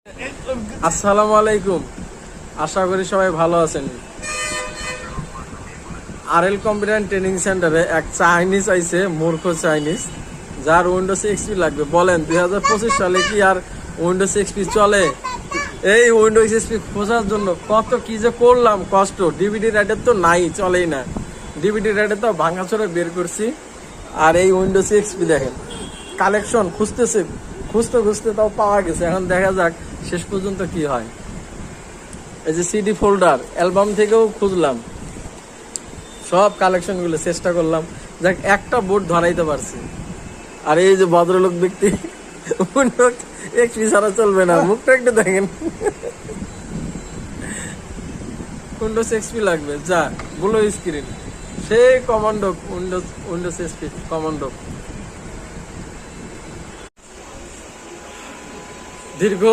আসসালামু আলাইকুম, আশা করি সবাই ভালো আছেন। আরএল কম্পিউটার ট্রেনিং সেন্টারে এক চাইনিজ আইছে, মূর্খ চাইনিজ, যার উইন্ডোজ এক্সপি লাগবে। বলেন 2025 সালে কি আর উইন্ডোজ এক্সপি চলে? এই উইন্ডোজ এক্সপি খোঁজার জন্য কত কি যে করলাম, কষ্ট। ডিভিডি রাইডার তো নাই, চলেই না। ডিভিডি রাইডার তো ভাঙাচোরা বের করছি। আর এই উইন্ডোজ এক্সপি দেখেন, কালেকশন খুঁজতে খুঁজতে তাও পাওয়া গেছে। এখন দেখা যাক শেষ পর্যন্ত কি হয়। এই যে সিডি ফোল্ডার, অ্যালবাম থেকেও খুঁজলাম, সব কালেকশন গুলো চেষ্টা করলাম, যাক একটা বোর্ড ধরাইতে পারছি। আর এই যে ভদ্রলোক ব্যক্তি, এক্সপি ছাড়া চলবে না, মুখটা একটু দেখেন। উইন্ডোজ এক্সপি লাগবে, যা ব্লু স্ক্রিন, সেই কমান্ডো উইন্ডোজ এক্সপি কমান্ডো। দীর্ঘ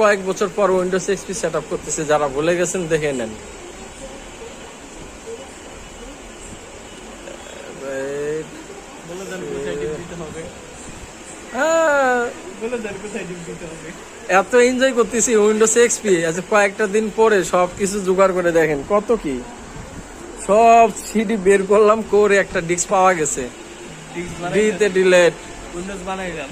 কয়েক বছর পর উইন্ডোজ এক্সপি সেট আপ করতেছে, যারা ভুলে গেছেন দেখে নেন। এত এনজয় করতেছি উইন্ডোজ এক্সপি, আচ্ছা কয়েকটা দিন পরে সবকিছু জোগাড় করে দেখেন কত কি সব সিডি বের করলাম, করে একটা ডিস্ক পাওয়া গেছে। ডিলেট উইন্ডোজ বানাইলাম।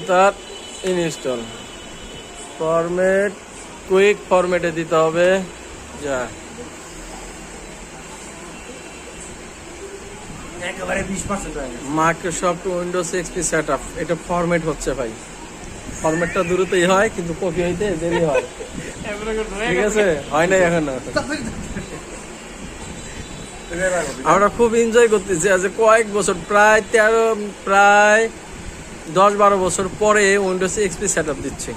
তার ইনস্টল ফরম্যাট, কুইক ফরম্যাটে দিতে হবে। যা একেবারে 20% হয়ে গেছে। মাইক্রোসফট উইন্ডোজ এক্সপি সেটআপ, এটা ফরম্যাট হচ্ছে ভাই। ফরম্যাটটা দ্রুতই হয় কিন্তু কপি হইতে দেরি হয়। ঠিক আছে, হয় নাই এখন। আমরা খুব এনজয় করতেছি। আজ কয়েক বছর, প্রায় 10-12 বছর পরে উইন্ডোজ এক্সপি সেটআপ দিচ্ছি।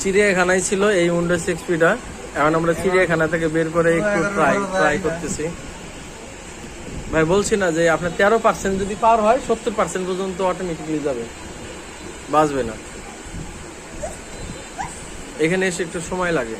চিড়িয়াখানায় ছিল এই উইন্ডোজ এক্সপিটা, এখন আমরা চিড়িয়াখানা থেকে বের করে একটু ট্রাই করতেছি। ভাই বলছি না যে আপনার 13% যদি পার হয় 70% পর্যন্ত অটোমেটিকলি যাবে, বাঁচবে না। এখানে এসে একটু সময় লাগে।